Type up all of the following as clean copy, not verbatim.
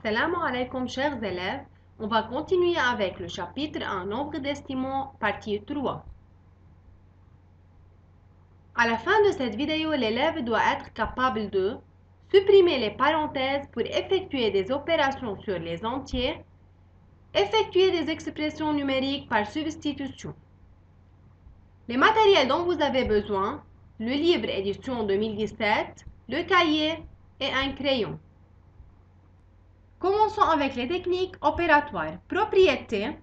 Assalamu alaikum chers élèves, on va continuer avec le chapitre 1 nombre décimaux partie 3. À la fin de cette vidéo, l'élève doit être capable de supprimer les parenthèses pour effectuer des opérations sur les entiers, effectuer des expressions numériques par substitution. Les matériels dont vous avez besoin, le livre édition 2017, le cahier et un crayon. Commençons avec les techniques opératoires. Propriété.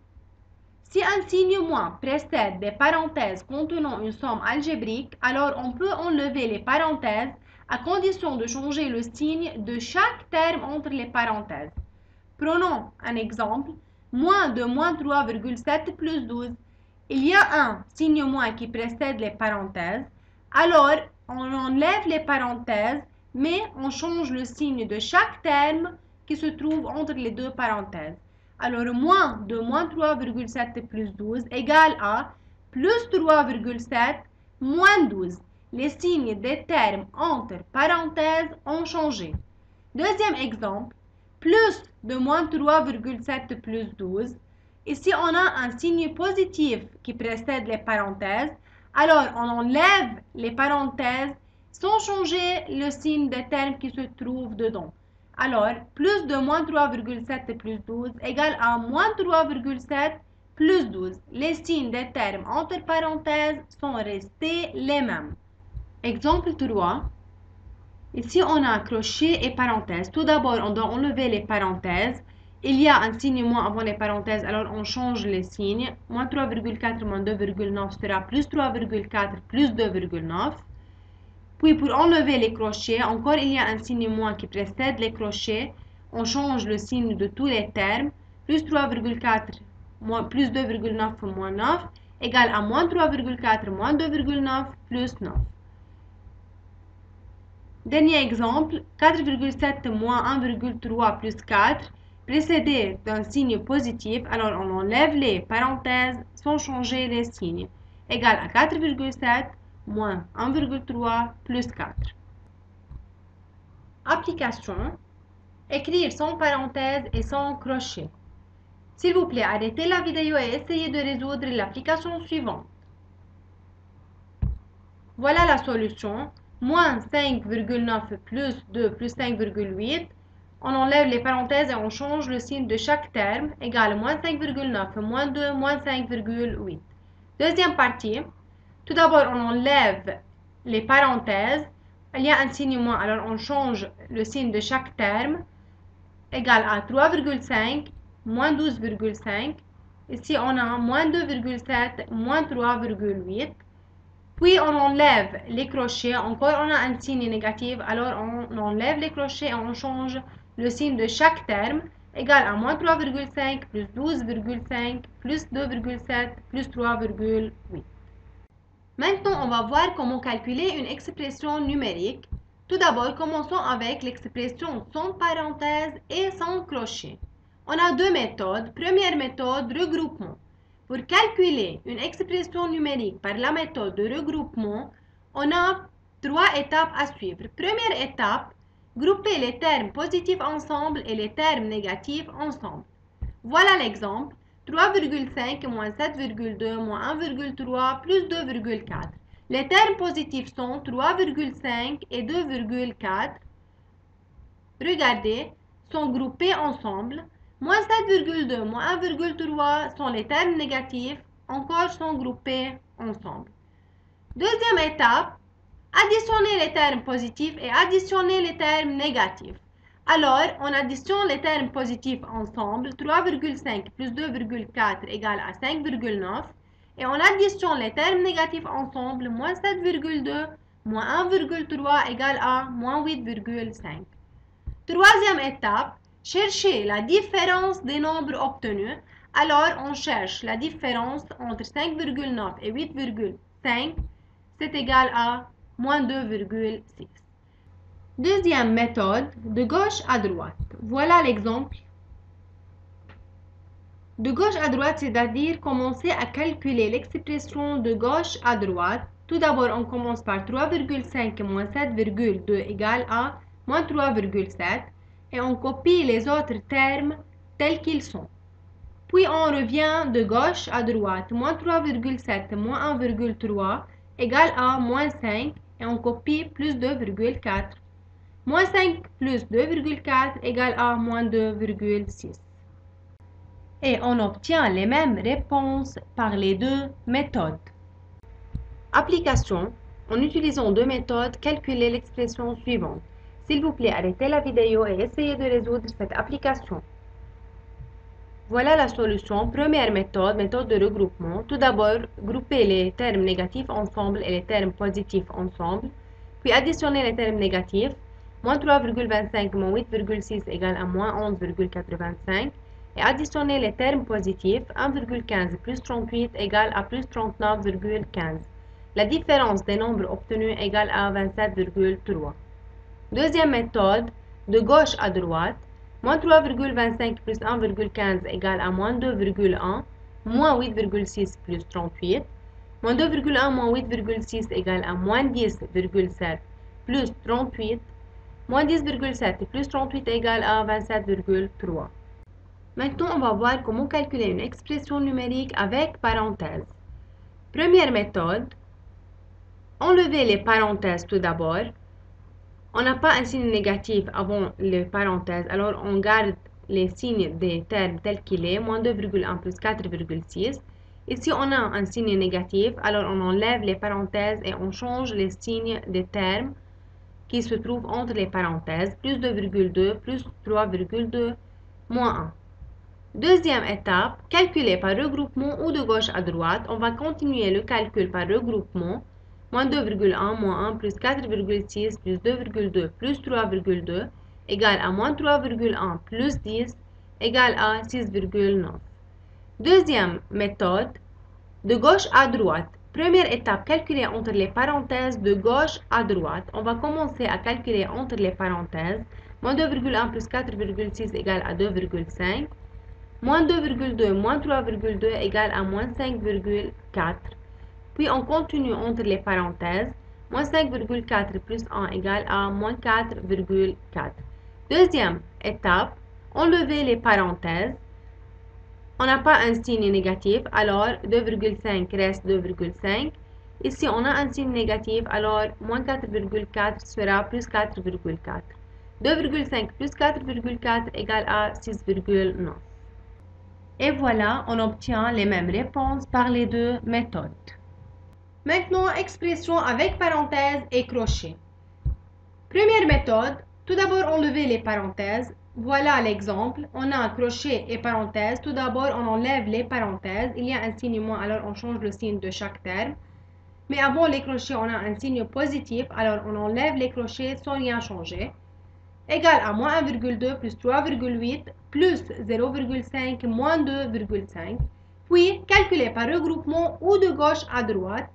Si un signe moins précède des parenthèses contenant une somme algébrique, alors on peut enlever les parenthèses à condition de changer le signe de chaque terme entre les parenthèses. Prenons un exemple. Moins de moins 3,7 plus 12. Il y a un signe moins qui précède les parenthèses. Alors, on enlève les parenthèses, mais on change le signe de chaque terme qui se trouve entre les deux parenthèses. Alors, moins de moins 3,7 plus 12 égale à plus 3,7 moins 12. Les signes des termes entre parenthèses ont changé. Deuxième exemple, plus de moins 3,7 plus 12. Ici, on a un signe positif qui précède les parenthèses. Alors, on enlève les parenthèses sans changer le signe des termes qui se trouvent dedans. Alors, plus de moins 3,7 plus 12 égale à moins 3,7 plus 12. Les signes des termes entre parenthèses sont restés les mêmes. Exemple 3. Ici, on a crochet et parenthèses. Tout d'abord, on doit enlever les parenthèses. Il y a un signe moins avant les parenthèses, alors on change les signes. Moins 3,4 moins 2,9 sera plus 3,4 plus 2,9. Puis pour enlever les crochets, encore il y a un signe moins qui précède les crochets. On change le signe de tous les termes. Plus 3,4 plus 2,9 moins 9 égale à moins 3,4 moins 2,9 plus 9. Dernier exemple, 4,7 moins 1,3 plus 4, précédé d'un signe positif, alors on enlève les parenthèses sans changer les signes, égale à 4,7 moins 1,3 plus 4. Application. Écrire sans parenthèse et sans crochet. S'il vous plaît, arrêtez la vidéo et essayez de résoudre l'application suivante. Voilà la solution. Moins 5,9 plus 2 plus 5,8. On enlève les parenthèses et on change le signe de chaque terme, égale moins 5,9, moins 2, moins 5,8. Deuxième partie. Tout d'abord, on enlève les parenthèses. Il y a un signe moins, alors on change le signe de chaque terme, égale à 3,5, moins 12,5. Ici, on a moins 2,7, moins 3,8. Puis on enlève les crochets, encore on a un signe négatif, alors on enlève les crochets et on change le signe de chaque terme, égal à moins 3,5 plus 12,5 plus 2,7 plus 3,8. Maintenant, on va voir comment calculer une expression numérique. Tout d'abord, commençons avec l'expression sans parenthèse et sans crochet. On a deux méthodes. Première méthode, regroupement. Pour calculer une expression numérique par la méthode de regroupement, on a trois étapes à suivre. Première étape, grouper les termes positifs ensemble et les termes négatifs ensemble. Voilà l'exemple. 3,5 moins 7,2 moins 1,3 plus 2,4. Les termes positifs sont 3,5 et 2,4. Regardez, sont groupés ensemble. Moins 7,2, moins 1,3 sont les termes négatifs, encore sont groupés ensemble. Deuxième étape, additionner les termes positifs et additionner les termes négatifs. Alors, on additionne les termes positifs ensemble, 3,5 plus 2,4 égale à 5,9. Et on additionne les termes négatifs ensemble, moins 7,2 moins 1,3 égale à moins 8,5. Troisième étape, chercher la différence des nombres obtenus. Alors, on cherche la différence entre 5,9 et 8,5. C'est égal à moins 2,6. Deuxième méthode, de gauche à droite. Voilà l'exemple. De gauche à droite, c'est-à-dire commencer à calculer l'expression de gauche à droite. Tout d'abord, on commence par 3,5 moins 7,2 égale à moins 3,7. et on copie les autres termes tels qu'ils sont. Puis on revient de gauche à droite. Moins 3,7 moins 1,3 égale à moins 5 et on copie plus 2,4. Moins 5 plus 2,4 égale à moins 2,6. Et on obtient les mêmes réponses par les deux méthodes. Application. En utilisant deux méthodes, calculez l'expression suivante. S'il vous plaît, arrêtez la vidéo et essayez de résoudre cette application. Voilà la solution. Première méthode, méthode de regroupement. Tout d'abord, groupez les termes négatifs ensemble et les termes positifs ensemble. Puis additionnez les termes négatifs. Moins 3,25 moins 8,6 égale à moins 11,85. Et additionnez les termes positifs. 1,15 plus 38 égale à plus 39,15. La différence des nombres obtenus égale à 27,3. Deuxième méthode, de gauche à droite. Moins 3,25 plus 1,15 égale à moins 2,1, moins 8,6 plus 38. Moins 2,1 moins 8,6 égale à moins 10,7 plus 38. Moins 10,7 plus 38 égale à 27,3. Maintenant, on va voir comment calculer une expression numérique avec parenthèses. Première méthode, enlevez les parenthèses tout d'abord. On n'a pas un signe négatif avant les parenthèses, alors on garde les signes des termes tels qu'il est, moins 2,1 plus 4,6. Ici, on a un signe négatif, alors on enlève les parenthèses et on change les signes des termes qui se trouvent entre les parenthèses, plus 2,2, plus 3,2, moins 1. Deuxième étape, calculer par regroupement ou de gauche à droite. On va continuer le calcul par regroupement. Moins 2,1 moins 1 plus 4,6 plus 2,2 plus 3,2 égale à moins 3,1 plus 10 égale à 6,9. Deuxième méthode, de gauche à droite. Première étape, calculer entre les parenthèses de gauche à droite. On va commencer à calculer entre les parenthèses. Moins 2,1 plus 4,6 égale à 2,5. Moins 2,2 moins 3,2 égale à moins 5,4. Puis on continue entre les parenthèses. Moins 5,4 plus 1 égale à moins 4,4. Deuxième étape, enlever les parenthèses. On n'a pas un signe négatif, alors 2,5 reste 2,5. Ici, on a un signe négatif, alors moins 4,4 sera plus 4,4. 2,5 plus 4,4 égale à 6,9. Et voilà, on obtient les mêmes réponses par les deux méthodes. Maintenant, expression avec parenthèses et crochet. Première méthode, tout d'abord enlever les parenthèses. Voilà l'exemple. On a crochet et parenthèses. Tout d'abord, on enlève les parenthèses. Il y a un signe moins, alors on change le signe de chaque terme. Mais avant les crochets, on a un signe positif, alors on enlève les crochets sans rien changer. Égal à moins 1,2 plus 3,8 plus 0,5 moins 2,5. Puis, calculer par regroupement ou de gauche à droite.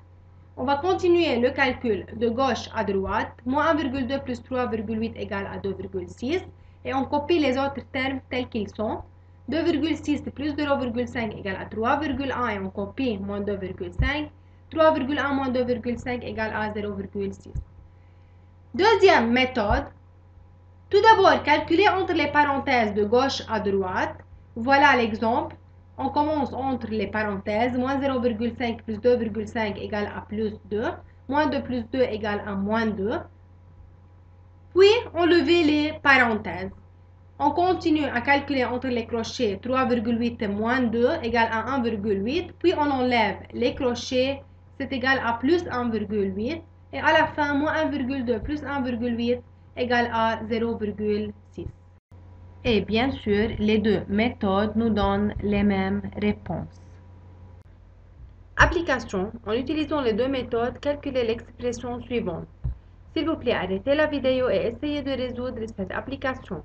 On va continuer le calcul de gauche à droite. Moins 1,2 plus 3,8 égale à 2,6. Et on copie les autres termes tels qu'ils sont. 2,6 plus 0,5 égale à 3,1 et on copie moins 2,5. 3,1 moins 2,5 égale à 0,6. Deuxième méthode. Tout d'abord, calculer entre les parenthèses de gauche à droite. Voilà l'exemple. On commence entre les parenthèses. Moins 0,5 plus 2,5 égale à plus 2. Moins 2 plus 2 égale à moins 2. Puis, enlever les parenthèses. On continue à calculer entre les crochets 3,8 moins 2 égale à 1,8. Puis, on enlève les crochets. C'est égal à plus 1,8. Et à la fin, moins 1,2 plus 1,8 égale à 0,6. Et bien sûr, les deux méthodes nous donnent les mêmes réponses. Application. En utilisant les deux méthodes, calculez l'expression suivante. S'il vous plaît, arrêtez la vidéo et essayez de résoudre cette application.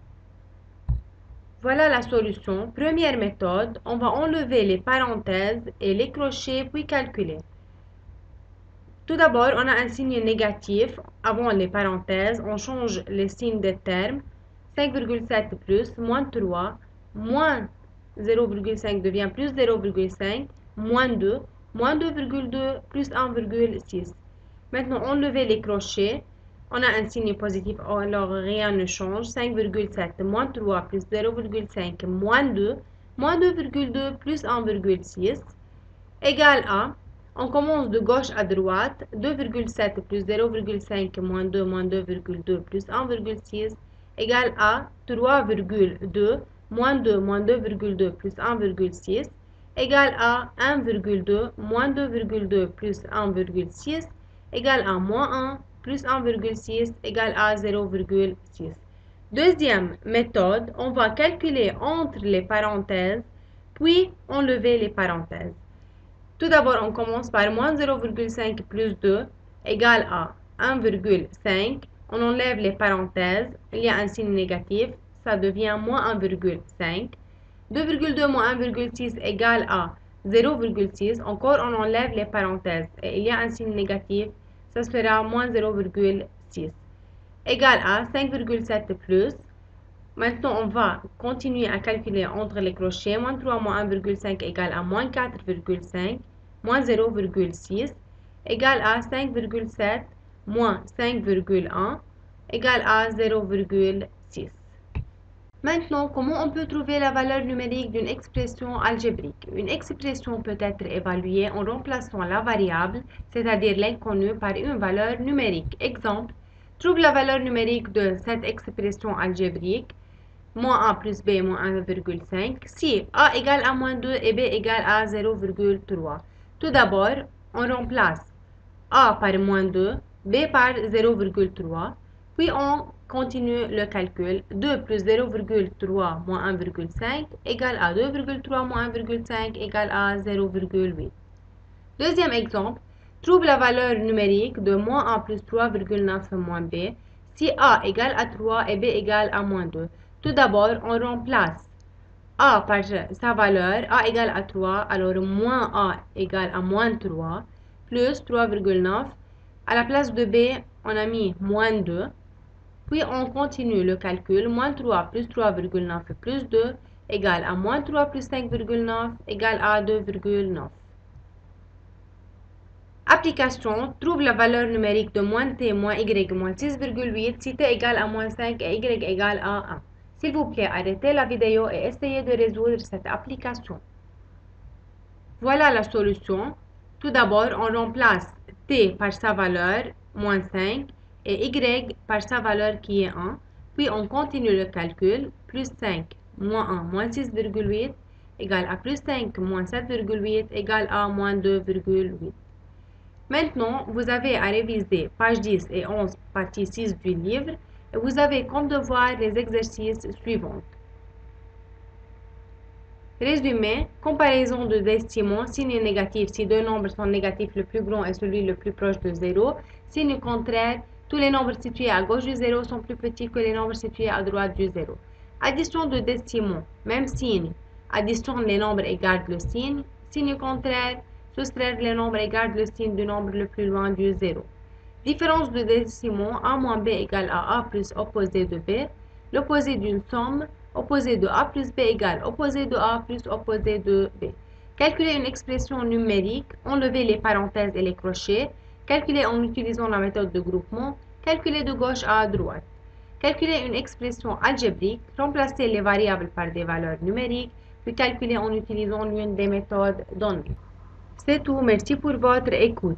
Voilà la solution. Première méthode, on va enlever les parenthèses et les crochets puis calculer. Tout d'abord, on a un signe négatif avant les parenthèses. On change les signes des termes. 5,7 plus, moins 3, moins 0,5 devient plus 0,5, moins 2, moins 2,2 plus 1,6. Maintenant, enlever les crochets. On a un signe positif, alors rien ne change. 5,7 moins 3 plus 0,5 moins 2, moins 2,2 plus 1,6 égale à, on commence de gauche à droite, 2,7 plus 0,5 moins 2 moins 2,2 plus 1,6 égale à 3,2 moins 2 moins 2,2 plus 1,6 égale à 1,2 moins 2,2 plus 1,6 égale à moins 1 plus 1,6 égale à 0,6. Deuxième méthode, on va calculer entre les parenthèses, puis enlever les parenthèses. Tout d'abord, on commence par moins 0,5 plus 2 égale à 1,5. On enlève les parenthèses, il y a un signe négatif, ça devient moins 1,5. 2,2 moins 1,6 égale à 0,6. Encore, on enlève les parenthèses et il y a un signe négatif, ça sera moins 0,6. Égale à 5,7 plus. Maintenant, on va continuer à calculer entre les crochets. Moins 3 moins 1,5 égale à moins 4,5. Moins 0,6 égale à 5,7 moins 5,1 égale à 0,6. Maintenant, comment on peut trouver la valeur numérique d'une expression algébrique? Une expression peut être évaluée en remplaçant la variable, c'est-à-dire l'inconnu, par une valeur numérique. Exemple, trouve la valeur numérique de cette expression algébrique. Moins a plus b moins 1,5 si a égale à moins 2 et b égale à 0,3. Tout d'abord, on remplace a par moins 2, b par 0,3, puis on continue le calcul. 2 plus 0,3 moins 1,5 égale à 2,3 moins 1,5 égale à 0,8. Deuxième exemple, trouve la valeur numérique de moins a plus 3,9 moins b si a égale à 3 et b égale à moins 2. Tout d'abord, on remplace a par sa valeur, a égale à 3, alors moins a égale à moins 3, plus 3,9. À la place de b, on a mis moins 2. Puis on continue le calcul, moins 3 plus 3,9 plus 2 égale à moins 3 plus 5,9 égale à 2,9. Application, trouve la valeur numérique de moins t moins y moins 6,8 si t égale à moins 5 et y égale à 1. S'il vous plaît, arrêtez la vidéo et essayez de résoudre cette application. Voilà la solution. Tout d'abord, on remplace t par sa valeur, moins 5, et y par sa valeur qui est 1. Puis on continue le calcul, plus 5 moins 1 moins 6,8 égale à plus 5 moins 7,8 égale à moins 2,8. Maintenant, vous avez à réviser page 10 et 11, partie 6 du livre, et vous avez comme devoir les exercices suivants. Résumé, comparaison de décimaux, signe négatif si deux nombres sont négatifs, le plus grand est celui le plus proche de 0. Signe contraire, tous les nombres situés à gauche du 0 sont plus petits que les nombres situés à droite du 0. Addition de décimaux, même signe. Additionne les nombres et garde le signe. Signe contraire, soustraire les nombres et garde le signe du nombre le plus loin du 0. Différence de décimaux, a moins b égale à a plus opposé de b. L'opposé d'une somme, opposé de a plus b égale opposé de a plus opposé de b. Calculer une expression numérique, enlever les parenthèses et les crochets. Calculer en utilisant la méthode de groupement. Calculer de gauche à droite. Calculer une expression algébrique, remplacer les variables par des valeurs numériques, puis calculer en utilisant l'une des méthodes données. C'est tout, merci pour votre écoute.